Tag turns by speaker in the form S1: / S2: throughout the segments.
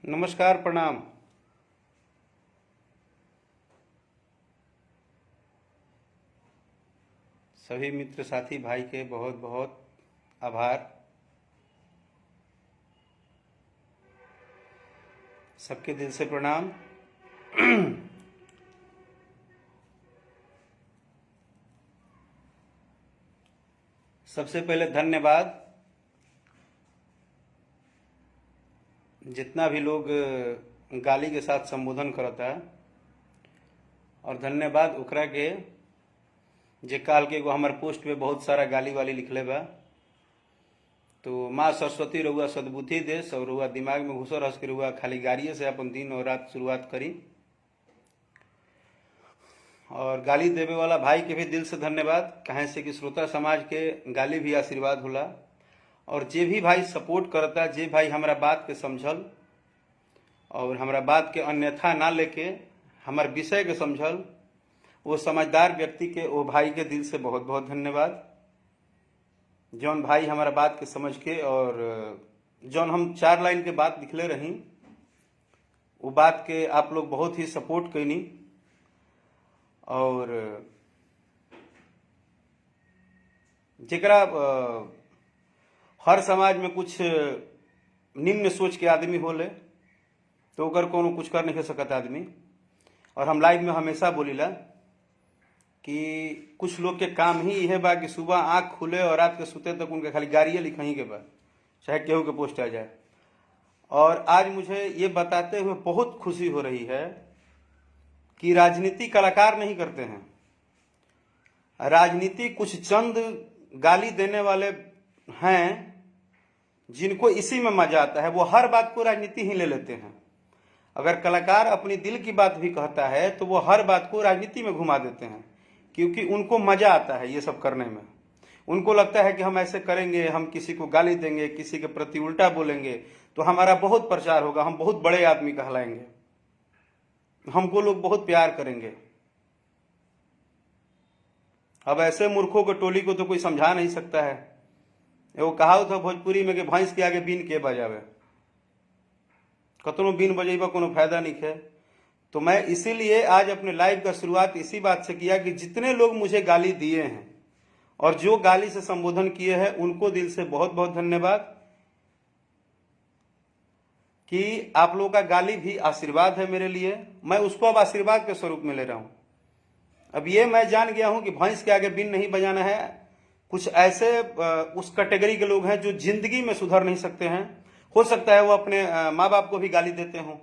S1: नमस्कार, प्रणाम। सभी मित्र साथी भाई के बहुत बहुत आभार। सबके दिल से प्रणाम। सबसे पहले धन्यवाद जितना भी लोग गाली के साथ संबोधन करता है, और धन्यवाद ओकरा के जे काल के एगो हमार पोस्ट पे बहुत सारा गाली वाली लिखले बा। तो माँ सरस्वती रहुआ सद्बुद्धि देस और रहुआ दिमाग में घुसर हंस के रहुआ खाली गालिए से अपन दिन और रात शुरुआत करी। और गाली देवे वाला भाई के भी दिल से धन्यवाद, कहे से कि श्रोता समाज के गाली भी आशीर्वाद होला। और जे भी भाई सपोर्ट करता, जे भाई हमारा बात के समझल और हमारा बात के अन्यथा ना लेके हमार विषय के समझल, वो समझदार व्यक्ति के वो भाई के दिल से बहुत बहुत धन्यवाद। जौन भाई हमारा बात के समझ के और जौन हम 4 लाइन के बात लिखले रही, वो बात के आप लोग बहुत ही सपोर्ट कैनी। और जेकरा हर समाज में कुछ निम्न सोच के आदमी होले तो ओकर कोनो कुछ कर नहीं सकत आदमी। और हम लाइव में हमेशा बोलीला कि कुछ लोग के काम ही यह बा कि सुबह आँख खुले और रात के सुते तक उनके खाली गालियाँ लिखही के बा, चाहे केहू के पोस्ट आ जाए। और आज मुझे ये बताते हुए बहुत खुशी हो रही है कि राजनीति कलाकार नहीं करते हैं। राजनीति कुछ चंद गाली देने वाले हैं जिनको इसी में मजा आता है, वो हर बात को राजनीति ही ले लेते हैं। अगर कलाकार अपनी दिल की बात भी कहता है तो वो हर बात को राजनीति में घुमा देते हैं, क्योंकि उनको मजा आता है ये सब करने में। उनको लगता है कि हम ऐसे करेंगे, हम किसी को गाली देंगे, किसी के प्रति उल्टा बोलेंगे तो हमारा बहुत प्रचार होगा, हम बहुत बड़े आदमी कहलाएंगे, हमको लोग बहुत प्यार करेंगे। अब ऐसे मूर्खों को टोली को तो कोई समझा नहीं सकता है। वो कहावत है भोजपुरी में कि भैंस के आगे बीन के बजावे, कतनो बीन बजेबा कोनो फायदा नहीं है। तो मैं इसीलिए आज अपने लाइव का शुरुआत इसी बात से किया कि जितने लोग मुझे गाली दिए हैं और जो गाली से संबोधन किए हैं उनको दिल से बहुत बहुत धन्यवाद। कि आप लोगों का गाली भी आशीर्वाद है मेरे लिए, मैं उसको अब आशीर्वाद के स्वरूप में ले रहा हूं। अब ये मैं जान गया हूं कि भैंस के आगे बीन नहीं बजाना है। कुछ ऐसे उस कैटेगरी के लोग हैं जो जिंदगी में सुधर नहीं सकते हैं। हो सकता है वो अपने माँ बाप को भी गाली देते हों,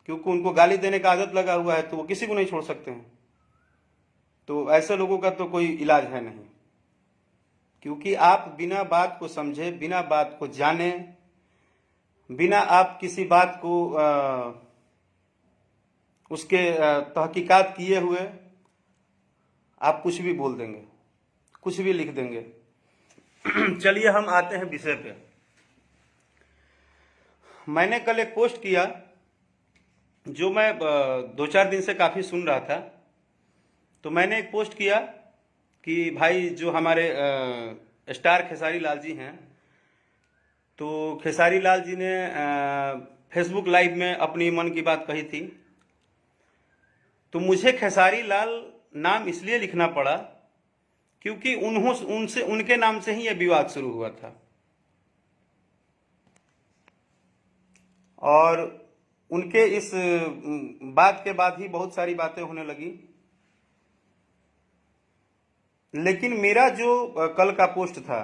S1: क्योंकि उनको गाली देने का आदत लगा हुआ है, तो वो किसी को नहीं छोड़ सकते हैं। तो ऐसे लोगों का तो कोई इलाज है नहीं, क्योंकि आप बिना बात को समझे, बिना बात को जाने, बिना आप किसी बात को उसके तहकीकात किए हुए आप कुछ भी बोल देंगे, कुछ भी लिख देंगे। चलिए हम आते हैं विषय पे। मैंने कल एक पोस्ट किया जो मैं 2-4 दिन से काफ़ी सुन रहा था। तो मैंने एक पोस्ट किया कि भाई जो हमारे स्टार खेसारी लाल जी हैं, तो खेसारी लाल जी ने फेसबुक लाइव में अपनी मन की बात कही थी। तो मुझे खेसारी लाल नाम इसलिए लिखना पड़ा क्योंकि उनके नाम से ही यह विवाद शुरू हुआ था। और उनके इस बात के बाद ही बहुत सारी बातें होने लगी। लेकिन मेरा जो कल का पोस्ट था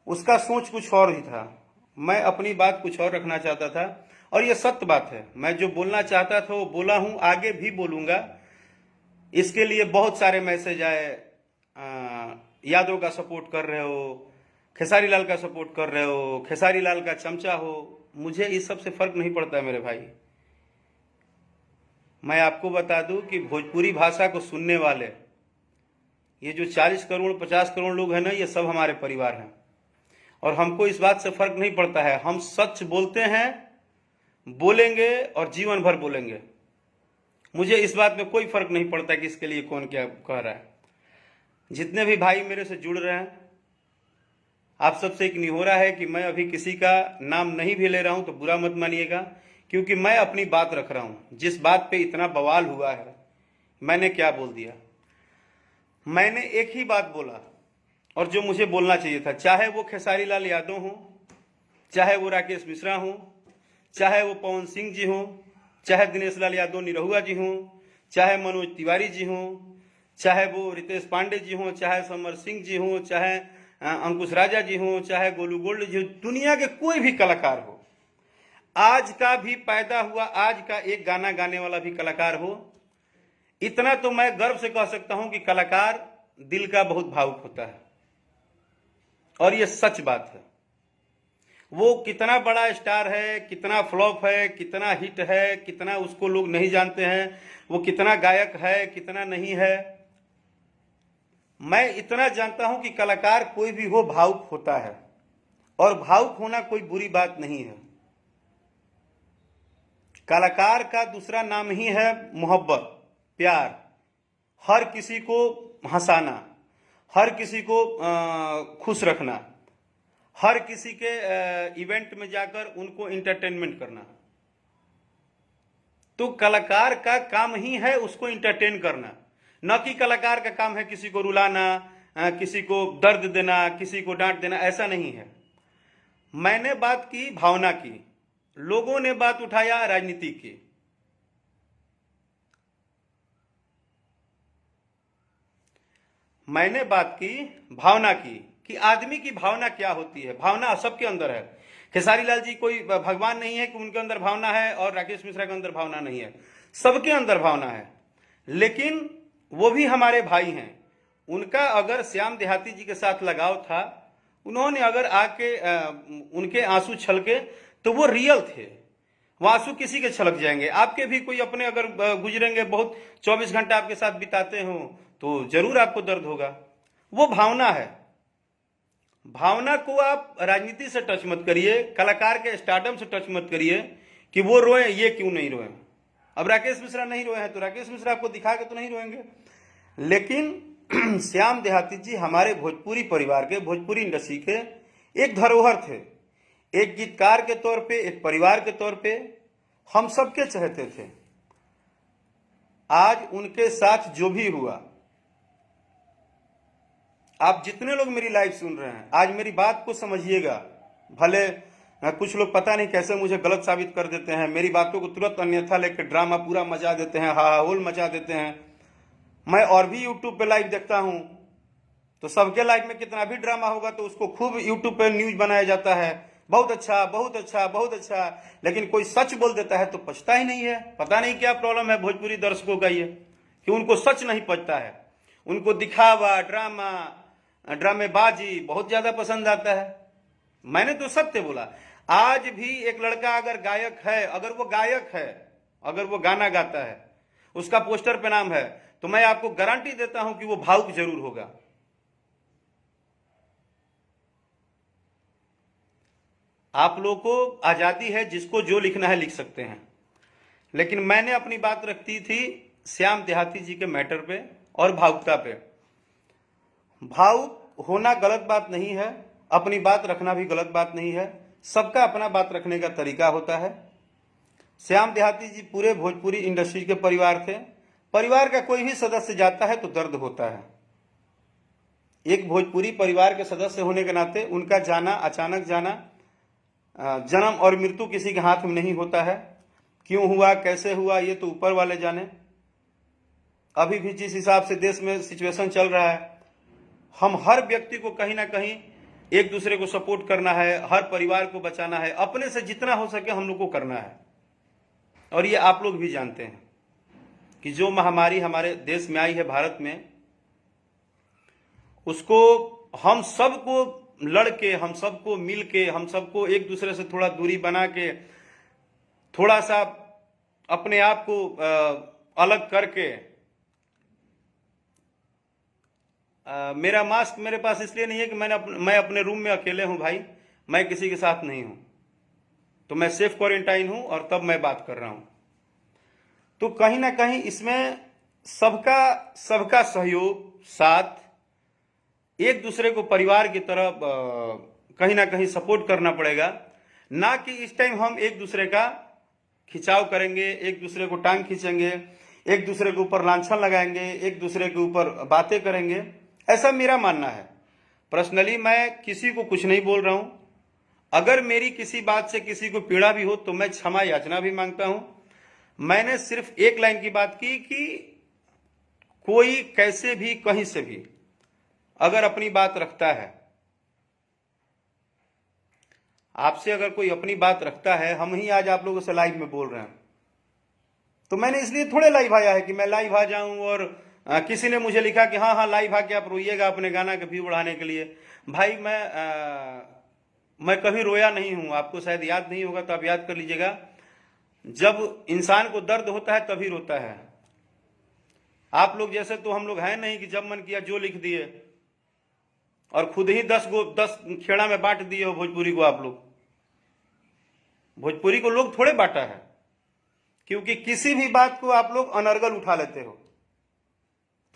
S1: उसका सोच कुछ और ही था। मैं अपनी बात कुछ और रखना चाहता था, और ये सत्य बात है। मैं जो बोलना चाहता था वो बोला हूं, आगे भी बोलूंगा। इसके लिए बहुत सारे मैसेज आए, यादव का सपोर्ट कर रहे हो, खेसारी लाल का सपोर्ट कर रहे हो, खेसारी लाल का चमचा हो। मुझे इस सब से फर्क नहीं पड़ता मेरे भाई। मैं आपको बता दूं कि भोजपुरी भाषा को सुनने वाले ये जो 40 करोड़ 50 करोड़ लोग हैं ना, ये सब हमारे परिवार हैं। और हमको इस बात से फर्क नहीं पड़ता है। हम सच बोलते हैं, बोलेंगे और जीवन भर बोलेंगे। मुझे इस बात में कोई फर्क नहीं पड़ता कि इसके लिए कौन क्या कह रहा है। जितने भी भाई मेरे से जुड़ रहे हैं, आप सबसे एक निहोरा है कि मैं अभी किसी का नाम नहीं भी ले रहा हूं तो बुरा मत मानिएगा, क्योंकि मैं अपनी बात रख रहा हूं। जिस बात पे इतना बवाल हुआ है, मैंने क्या बोल दिया? मैंने एक ही बात बोला, और जो मुझे बोलना चाहिए था, चाहे वो खेसारी लाल यादव हो, चाहे वो राकेश मिश्रा हो, चाहे वो पवन सिंह जी हो, चाहे दिनेश लाल यादव निरहुआ जी हो, चाहे मनोज तिवारी जी हो, चाहे वो रितेश पांडे जी हो, चाहे समर सिंह जी हो, चाहे अंकुश राजा जी हो, चाहे गोलू गोल्ड जी हो, दुनिया के कोई भी कलाकार हो, आज का भी पैदा हुआ आज का एक गाना गाने वाला भी कलाकार हो, इतना तो मैं गर्व से कह सकता हूं कि कलाकार दिल का बहुत भावुक होता है, और ये सच बात है। वो कितना बड़ा स्टार है, कितना फ्लॉप है, कितना हिट है, कितना उसको लोग नहीं जानते हैं, वो कितना गायक है, कितना नहीं है, मैं इतना जानता हूं कि कलाकार कोई भी हो भावुक होता है, और भावुक होना कोई बुरी बात नहीं है। कलाकार का दूसरा नाम ही है मोहब्बत, प्यार, हर किसी को हंसाना, हर किसी को खुश रखना, हर किसी के इवेंट में जाकर उनको इंटरटेनमेंट करना। तो कलाकार का काम ही है उसको इंटरटेन करना, न कि कलाकार का काम है किसी को रुलाना, किसी को दर्द देना, किसी को डांट देना, ऐसा नहीं है। मैंने बात की भावना की, लोगों ने बात उठाया राजनीति की। मैंने बात की भावना की कि आदमी की भावना क्या होती है। भावना सबके अंदर है। खेसारी लाल जी कोई भगवान नहीं है कि उनके अंदर भावना है और राकेश मिश्रा के अंदर भावना नहीं है, सबके अंदर भावना है। लेकिन वो भी हमारे भाई हैं। उनका अगर श्याम देहाती जी के साथ लगाव था, उन्होंने अगर आके उनके आंसू छलके तो वो रियल थे। वो आंसू किसी के छलक जाएंगे, आपके भी कोई अपने अगर गुजरेंगे, बहुत 24 घंटा आपके साथ बिताते हो तो जरूर आपको दर्द होगा। वो भावना है। भावना को आप राजनीति से टच मत करिए, कलाकार के स्टारडम से टच मत करिए कि वो रोए, ये क्यों नहीं रोए। अब राकेश मिश्रा नहीं रोए हैं तो राकेश मिश्रा आपको दिखा के तो नहीं रोएंगे। लेकिन श्याम देहाती जी हमारे भोजपुरी परिवार के, भोजपुरी इंडस्ट्री के एक धरोहर थे। एक गीतकार के तौर पे, एक परिवार के तौर पे हम सबके चाहते थे। आज उनके साथ जो भी हुआ, आप जितने लोग मेरी लाइव सुन रहे हैं, आज मेरी बात को समझिएगा। भले कुछ लोग पता नहीं कैसे मुझे गलत साबित कर देते हैं, मेरी बातों को तुरंत अन्यथा लेकर ड्रामा पूरा मचा देते हैं, हाहाहोल मचा देते हैं। मैं और भी यूट्यूब पे लाइव देखता हूं, तो सबके लाइव में कितना भी ड्रामा होगा तो उसको खूब यूट्यूब पे न्यूज बनाया जाता है, बहुत अच्छा, बहुत अच्छा, बहुत अच्छा। लेकिन कोई सच बोल देता है तो पचता ही नहीं है। पता नहीं क्या प्रॉब्लम है भोजपुरी दर्शकों का ये, कि उनको सच नहीं पचता है। उनको दिखावा, ड्रामा, ड्रामेबाजी बहुत ज्यादा पसंद आता है। मैंने तो सत्य बोला। आज भी एक लड़का अगर गायक है, अगर वो गायक है, अगर वो गाना गाता है, उसका पोस्टर पे नाम है, तो मैं आपको गारंटी देता हूं कि वो भावुक जरूर होगा। आप लोगों को आजादी है, जिसको जो लिखना है लिख सकते हैं। लेकिन मैंने अपनी बात रखती थी श्याम देहाती जी के मैटर पे और भावुकता पे। भावुक होना गलत बात नहीं है, अपनी बात रखना भी गलत बात नहीं है। सबका अपना बात रखने का तरीका होता है। श्याम देहाती जी पूरे भोजपुरी इंडस्ट्री के परिवार थे। परिवार का कोई भी सदस्य जाता है तो दर्द होता है। एक भोजपुरी परिवार के सदस्य होने के नाते उनका जाना, अचानक जाना, जन्म और मृत्यु किसी के हाथ में नहीं होता है। क्यों हुआ, कैसे हुआ, ये तो ऊपर वाले जाने। अभी भी जिस हिसाब से देश में सिचुएशन चल रहा है, हम हर व्यक्ति को कहीं ना कहीं एक दूसरे को सपोर्ट करना है, हर परिवार को बचाना है, अपने से जितना हो सके हम लोग को करना है। और ये आप लोग भी जानते हैं कि जो महामारी हमारे देश में आई है, भारत में, उसको हम सबको लड़के, हम सबको मिल के, हम सबको एक दूसरे से थोड़ा दूरी बना के, थोड़ा सा अपने आप को अलग करके, मेरा मास्क मेरे पास इसलिए नहीं है कि मैं अपने रूम में अकेले हूं भाई, मैं किसी के साथ नहीं हूं, तो मैं सेफ क्वारंटाइन हूं और तब मैं बात कर रहा हूं। तो कहीं ना कहीं इसमें सबका सहयोग, साथ, एक दूसरे को परिवार की तरह कहीं ना कहीं सपोर्ट करना पड़ेगा। ना कि इस टाइम हम एक दूसरे का खिंचाव करेंगे, एक दूसरे को टांग खींचेंगे, एक दूसरे के ऊपर लांछन लगाएंगे, एक दूसरे के ऊपर बातें करेंगे। ऐसा मेरा मानना है। पर्सनली मैं किसी को कुछ नहीं बोल रहा हूं। अगर मेरी किसी बात से किसी को पीड़ा भी हो तो मैं क्षमा याचना भी मांगता हूं। मैंने सिर्फ एक लाइन की बात की कि कोई कैसे भी कहीं से भी अगर अपनी बात रखता है, आपसे अगर कोई अपनी बात रखता है, हम ही आज आप लोगों से लाइव में बोल रहे हैं, तो मैंने इसलिए थोड़े लाइव आया है कि मैं लाइव आ जाऊं और किसी ने मुझे लिखा कि हाँ हाँ लाइव आके आप रोइएगा अपने गाना के व्यू बढ़ाने के लिए। भाई मैं कभी रोया नहीं हूं, आपको शायद याद नहीं होगा तो आप याद कर लीजिएगा। जब इंसान को दर्द होता है तभी रोता है। आप लोग जैसे तो हम लोग हैं नहीं कि जब मन किया जो लिख दिए और खुद ही 10 खेड़ा में बांट दिए हो भोजपुरी को। आप लोग भोजपुरी को लोग थोड़े बांटा है, क्योंकि किसी भी बात को आप लोग अनर्गल उठा लेते हो।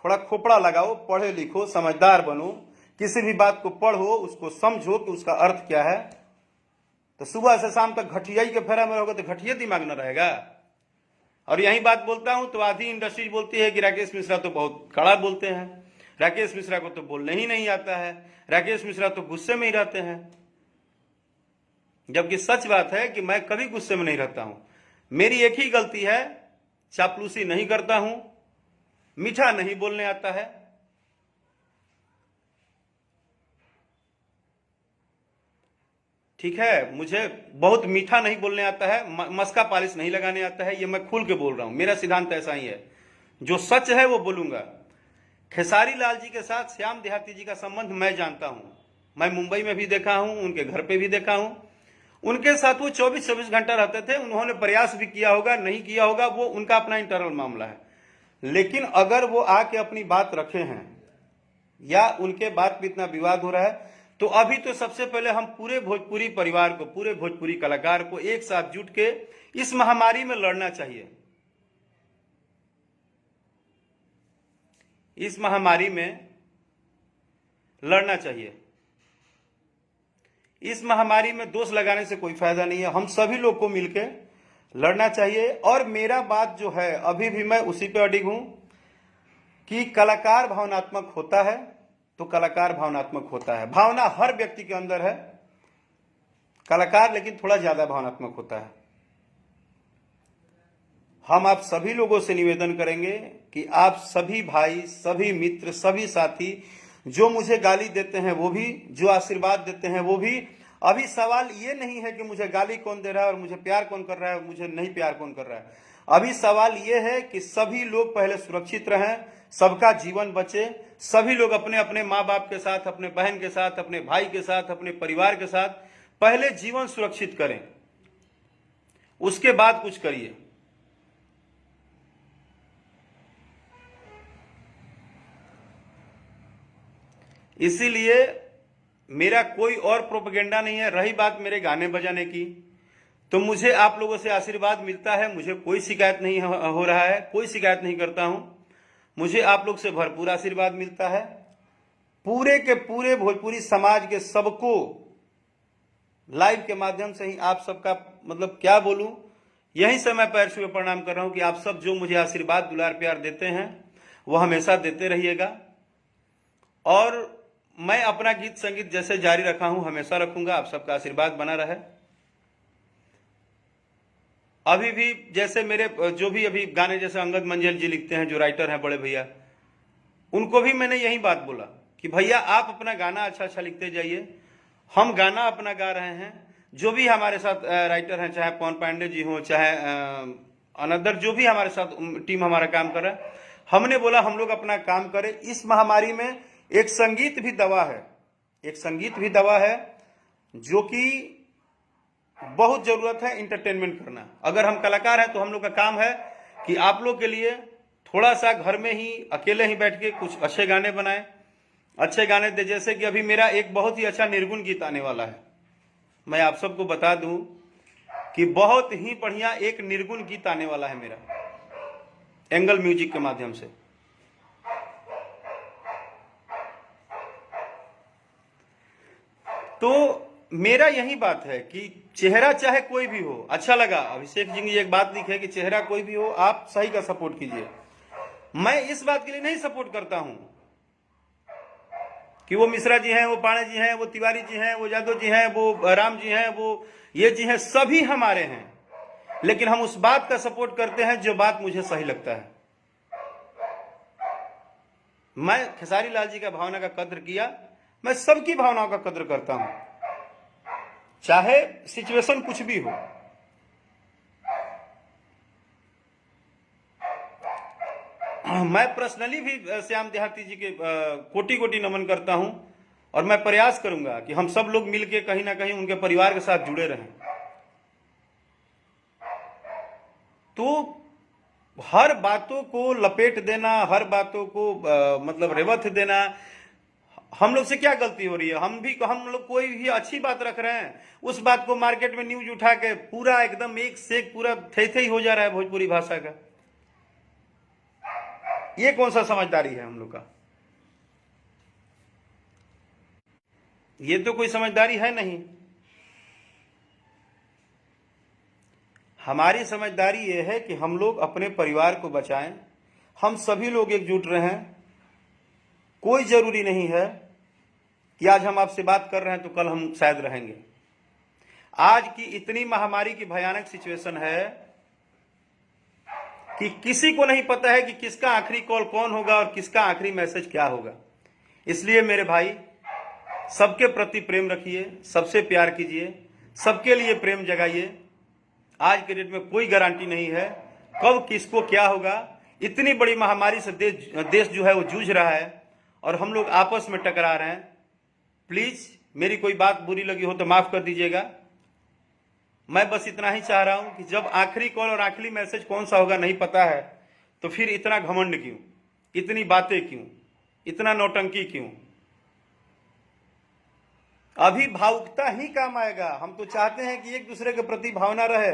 S1: थोड़ा खोपड़ा लगाओ, पढ़े लिखो, समझदार बनो, किसी भी बात को पढ़ो, उसको समझो कि उसका अर्थ क्या है। तो सुबह से शाम तक घटिया के फेरा में रहोगे तो घटिया दिमाग न रहेगा। और यही बात बोलता हूं तो आधी इंडस्ट्री बोलती है कि राकेश मिश्रा तो बहुत कड़ा बोलते हैं, राकेश मिश्रा को तो बोलने ही नहीं आता है, राकेश मिश्रा तो गुस्से में ही रहते हैं। जबकि सच बात है कि मैं कभी गुस्से में नहीं रहता हूं। मेरी एक ही गलती है, चापलूसी नहीं करता हूं, मीठा नहीं बोलने आता है। ठीक है, मुझे बहुत मीठा नहीं बोलने आता है, मस्का पॉलिश नहीं लगाने आता है, ये मैं खुल के बोल रहा हूं। मेरा सिद्धांत ऐसा ही है, जो सच है वो बोलूंगा। खेसारी लाल जी के साथ श्याम देहाती जी का संबंध मैं जानता हूं, मैं मुंबई में भी देखा हूं, उनके घर पे भी देखा हूं। उनके साथ वो 24-24 घंटा रहते थे। उन्होंने प्रयास भी किया होगा, नहीं किया होगा, वो उनका अपना इंटरनल मामला है। लेकिन अगर वो आके अपनी बात रखे हैं या उनके बात पे इतना विवाद हो रहा है, तो अभी तो सबसे पहले हम पूरे भोजपुरी परिवार को, पूरे भोजपुरी कलाकार को एक साथ जुट के इस महामारी में लड़ना चाहिए। इस महामारी में लड़ना चाहिए। इस महामारी में दोष लगाने से कोई फायदा नहीं है। हम सभी लोग को मिलकर लड़ना चाहिए। और मेरा बात जो है अभी भी मैं उसी पे अडिग हूं कि कलाकार भावनात्मक होता है तो कलाकार भावनात्मक होता है। भावना हर व्यक्ति के अंदर है, कलाकार लेकिन थोड़ा ज्यादा भावनात्मक होता है। हम आप सभी लोगों से निवेदन करेंगे कि आप सभी भाई, सभी मित्र, सभी साथी जो मुझे गाली देते हैं वो भी, जो आशीर्वाद देते हैं वो भी। अभी सवाल ये नहीं है कि मुझे गाली कौन दे रहा है और मुझे प्यार कौन कर रहा है और मुझे नहीं प्यार कौन कर रहा है। अभी सवाल ये है कि सभी लोग पहले सुरक्षित रहें, सबका जीवन बचे, सभी लोग अपने अपने माँ बाप के साथ, अपने बहन के साथ, अपने भाई के साथ, अपने परिवार के साथ पहले जीवन सुरक्षित करें, उसके बाद कुछ करिए। इसीलिए मेरा कोई और प्रोपेगेंडा नहीं है। रही बात मेरे गाने बजाने की, तो मुझे आप लोगों से आशीर्वाद मिलता है, मुझे कोई शिकायत नहीं हो रहा है, कोई शिकायत नहीं करता हूं। मुझे आप लोग से भरपूर आशीर्वाद मिलता है। पूरे के पूरे भोजपुरी समाज के सबको लाइव के माध्यम से ही आप सबका मतलब क्या बोलूं, यहीं से मैं पैर छुए प्रणाम कर रहा हूं कि आप सब जो मुझे आशीर्वाद, दुलार, प्यार देते हैं वो हमेशा देते रहिएगा। और मैं अपना गीत संगीत जैसे जारी रखा हूं हमेशा रखूंगा। आप सबका आशीर्वाद बना रहे। अभी भी जैसे मेरे जो भी अभी गाने जैसे अंगद मंजल जी लिखते हैं, जो राइटर हैं बड़े भैया, उनको भी मैंने यही बात बोला कि भैया आप अपना गाना अच्छा अच्छा लिखते जाइए, हम गाना अपना गा रहे हैं। जो भी हमारे साथ राइटर हैं, चाहे पवन पांडे जी हो, चाहे अनदर जो भी हमारे साथ टीम हमारा काम कर रहा है, हमने बोला हम लोग अपना काम करें। इस महामारी में एक संगीत भी दवा है, एक संगीत भी दवा है, जो कि बहुत जरूरत है इंटरटेनमेंट करना। अगर हम कलाकार हैं तो हम लोग का काम है कि आप लोग के लिए थोड़ा सा घर में ही अकेले ही बैठ के कुछ अच्छे गाने बनाएं, अच्छे गाने दे। जैसे कि अभी मेरा एक बहुत ही अच्छा निर्गुण गीत आने वाला है। मैं आप सबको बता दूं कि बहुत ही बढ़िया एक निर्गुण गीत आने वाला है मेरा, एंगल म्यूजिक के माध्यम से। तो मेरा यही बात है कि चेहरा चाहे कोई भी हो, अच्छा लगा अभिषेक जी ने एक बात लिखी है कि चेहरा कोई भी हो आप सही का सपोर्ट कीजिए। मैं इस बात के लिए नहीं सपोर्ट करता हूं कि वो मिश्रा जी हैं, वो पाणे जी हैं, वो तिवारी जी हैं, वो यादव जी हैं, वो राम जी हैं, वो ये जी हैं, सभी हमारे हैं, लेकिन हम उस बात का सपोर्ट करते हैं जो बात मुझे सही लगता है। मैं खेसारी लाल जी का भावना का कद्र किया, मैं सबकी भावनाओं का कद्र करता हूं, चाहे सिचुएशन कुछ भी हो। मैं पर्सनली भी श्याम देहाती जी के कोटि कोटि नमन करता हूं और मैं प्रयास करूंगा कि हम सब लोग मिलकर कहीं ना कहीं उनके परिवार के साथ जुड़े रहें। तो हर बातों को लपेट देना, हर बातों को मतलब रेवत देना, हम लोग से क्या गलती हो रही है? हम लोग कोई भी अच्छी बात रख रहे हैं, उस बात को मार्केट में न्यूज उठा के पूरा एकदम एक से एक पूरा थे हो जा रहा है भोजपुरी भाषा का। ये कौन सा समझदारी है हम लोग का? ये तो कोई समझदारी है नहीं। हमारी समझदारी ये है कि हम लोग अपने परिवार को बचाएं, हम सभी लोग एकजुट रहें। कोई जरूरी नहीं है कि आज हम आपसे बात कर रहे हैं तो कल हम शायद रहेंगे। आज की इतनी महामारी की भयानक सिचुएशन है कि किसी को नहीं पता है कि किसका आखिरी कॉल कौन होगा और किसका आखिरी मैसेज क्या होगा। इसलिए मेरे भाई, सबके प्रति प्रेम रखिए, सबसे प्यार कीजिए, सबके लिए प्रेम जगाइए। आज के डेट में कोई गारंटी नहीं है कब किसको क्या होगा। इतनी बड़ी महामारी से देश जो है वो जूझ रहा है और हम लोग आपस में टकरा रहे हैं। प्लीज मेरी कोई बात बुरी लगी हो तो माफ कर दीजिएगा। मैं बस इतना ही चाह रहा हूं कि जब आखिरी कॉल और आखिरी मैसेज कौन सा होगा नहीं पता है तो फिर इतना घमंड क्यों, इतनी बातें क्यों, इतना नौटंकी क्यों? अभी भावुकता ही काम आएगा। हम तो चाहते हैं कि एक दूसरे के प्रति भावना रहे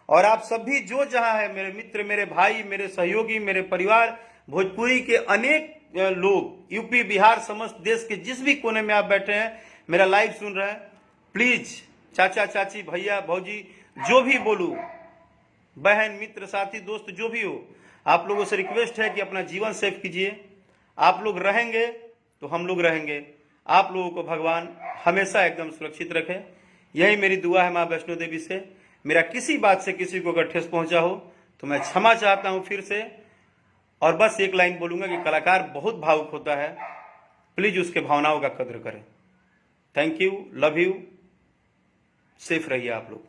S1: और आप सभी जो जहां है, मेरे मित्र, मेरे भाई, मेरे सहयोगी, मेरे परिवार, भोजपुरी के अनेक लोग, यूपी बिहार समस्त देश के जिस भी कोने में आप बैठे हैं, मेरा लाइव सुन रहे हैं, प्लीज चाचा चाची भैया भौजी जो भी बोलूं, बहन मित्र साथी दोस्त जो भी हो, आप लोगों से रिक्वेस्ट है कि अपना जीवन सेव कीजिए। आप लोग रहेंगे तो हम लोग रहेंगे। आप लोगों को भगवान हमेशा एकदम सुरक्षित रखे, यही मेरी दुआ है मां वैष्णो देवी से। मेरा किसी बात से किसी को अगर ठेस पहुंचा हो तो मैं क्षमा चाहता हूं फिर से। और बस एक लाइन बोलूंगा कि कलाकार बहुत भावुक होता है, प्लीज उसके भावनाओं का कद्र करें। Thank you, love you, safe रहिए आप लोग।